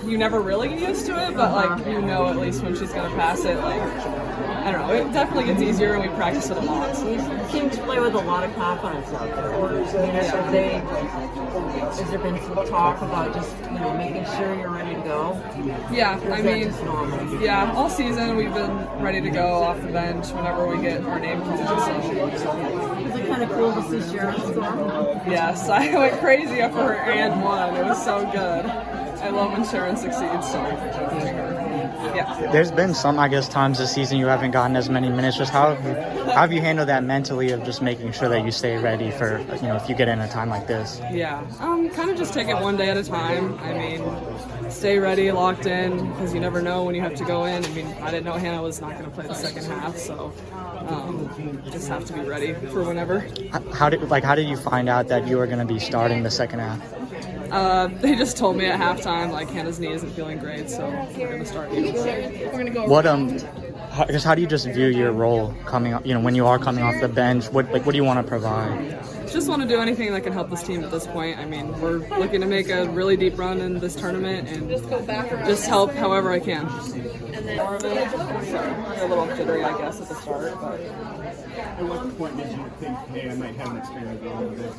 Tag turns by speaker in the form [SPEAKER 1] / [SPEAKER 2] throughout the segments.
[SPEAKER 1] you never really get used to it, but like you know at least when she's gonna pass it, like I don't know, it definitely gets easier and we practice it a lot. So.
[SPEAKER 2] You seem to play with a lot of confidence out there. Has there been some talk about just making sure you're ready to go?
[SPEAKER 1] Yeah, I mean, yeah, all season we've been ready to go off the bench whenever we get our name called.
[SPEAKER 2] Is it kind of cool to see Sharon score?
[SPEAKER 1] Yes, I went crazy after her and won. It was so good. I love when Sharon succeeds. So, yeah.
[SPEAKER 3] There's been some, I guess, times this season you haven't gotten as many minutes. Just how have you handled that mentally of just making sure that you stay ready for, if you get in a time like this?
[SPEAKER 1] Yeah, kind of just take it one day at a time. I mean, stay ready, locked in, because you never know when you have to go in. I mean, I didn't know Hannah was not going to play the second half, so just have to be ready for whenever.
[SPEAKER 3] How did you find out that you were going to be starting the second half?
[SPEAKER 1] They just told me at halftime, like, Hannah's knee isn't feeling great, so we're going to start. We're going to go.
[SPEAKER 3] What how do you just view your role coming up? When you are coming off the bench, what do you want to provide?
[SPEAKER 1] Just want to do anything that can help this team at this point. I mean, we're looking to make a really deep run in this tournament and just help however I can. More of it, a little jittery, I guess, at the start, but.
[SPEAKER 4] At what point did you think, hey, I might have an experience going with this?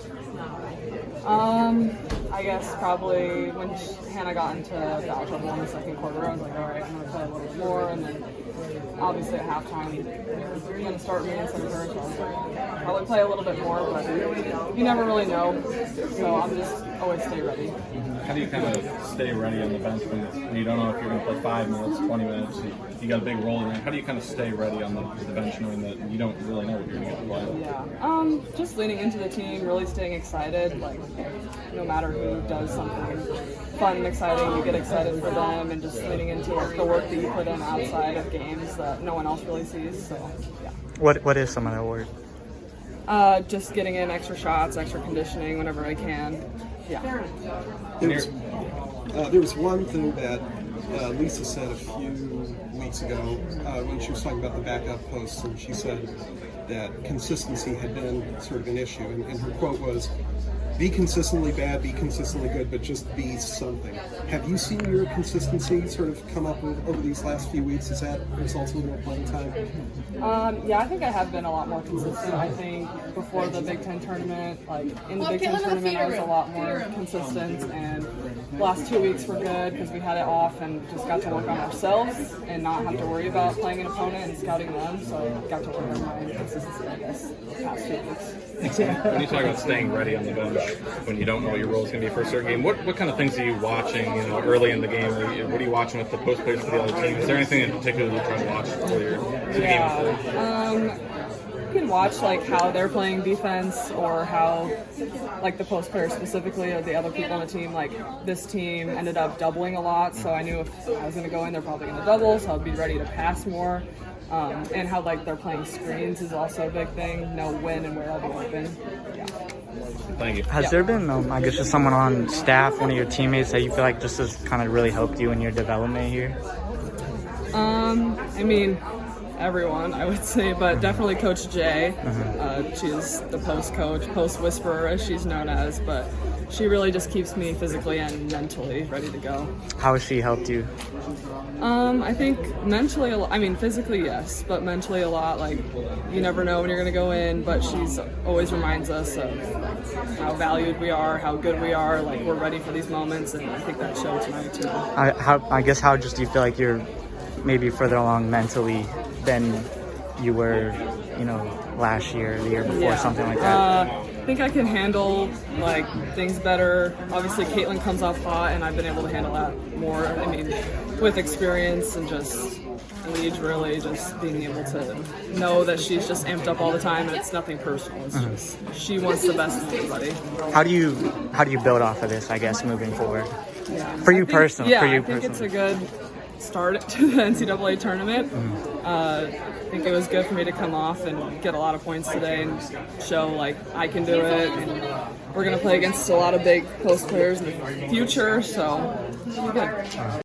[SPEAKER 1] I guess probably when Hannah got into foul trouble in the second quarter, I was like, all right, I'm going to play a little bit more. And then obviously at halftime, you're going to start me instead of her. So I was like, probably play a little bit more, but you never really know. So I'm just always stay ready.
[SPEAKER 4] How do you kind of stay ready on the bench when you don't know if you're going to play 5 minutes, 20 minutes? You got a big role in there. How do you kind of stay ready on the bench knowing that you don't really know what you're going to get to play?
[SPEAKER 1] Yeah, just leaning into the team, really staying excited. Like, no matter who does something fun and exciting, you get excited for them, and just leaning into the work that you put in outside of games that no one else really sees. So, yeah.
[SPEAKER 3] What is some of that work?
[SPEAKER 1] Just getting in extra shots, extra conditioning whenever I can. Yeah.
[SPEAKER 5] There was one thing that Lisa said a few weeks ago when she was talking about the backup posts, and she said that consistency had been sort of an issue, and her quote was, "Be consistently bad, be consistently good, but just be something." Have you seen your consistency sort of come up over these last few weeks? Is that results in more playing time?
[SPEAKER 1] Yeah, I think I have been a lot more consistent. I think before the Big Ten tournament, like in the Big Ten tournament, I was a lot more consistent, and the last 2 weeks were good because we had it off and just got to work on ourselves and not have to worry about playing an opponent and scouting them. So I got to work on my consistency, I guess, the past 2 weeks.
[SPEAKER 4] When you talk about staying ready on the bench, when you don't know what your role is going to be for a certain game, what kind of things are you watching, early in the game? What are you watching with the post players for the other team? Is there anything in particular you try to watch earlier in the game?
[SPEAKER 1] You can watch like how they're playing defense, or how like the post players specifically, or the other people on the team. Like this team ended up doubling a lot, so I knew if I was going to go in, they're probably going to double, so I'd be ready to pass more. And how like they're playing screens is also a big thing. Know when and where I'll be open. Yeah.
[SPEAKER 4] Thank you.
[SPEAKER 3] Has there been, I guess, just someone on staff, one of your teammates, that you feel like just has kind of really helped you in your development here?
[SPEAKER 1] I mean, everyone, I would say, but definitely Coach Jay. She's the post coach, post whisperer, as she's known as, but she really just keeps me physically and mentally ready to go.
[SPEAKER 3] How has she helped you?
[SPEAKER 1] I think mentally, physically, yes, but mentally a lot. Like, you never know when you're going to go in, but she's always reminds us of how valued we are, how good we are, like we're ready for these moments, and I think that showed tonight too.
[SPEAKER 3] I guess how just do you feel like you're maybe further along mentally than you were, last year, the year before, something like that?
[SPEAKER 1] I think I can handle like things better. Obviously, Caitlin comes off hot, and I've been able to handle that more. I mean, with experience and just Leach really just being able to know that she's just amped up all the time, and it's nothing personal. It's just she wants the best for everybody.
[SPEAKER 3] How do you build off of this, I guess, moving forward?
[SPEAKER 1] Yeah.
[SPEAKER 3] For you personally.
[SPEAKER 1] Yeah, I think it's a good start to the NCAA tournament. I think it was good for me to come off and get a lot of points today and show like I can do it. And we're going to play against a lot of big post players in the future, so it'll be good.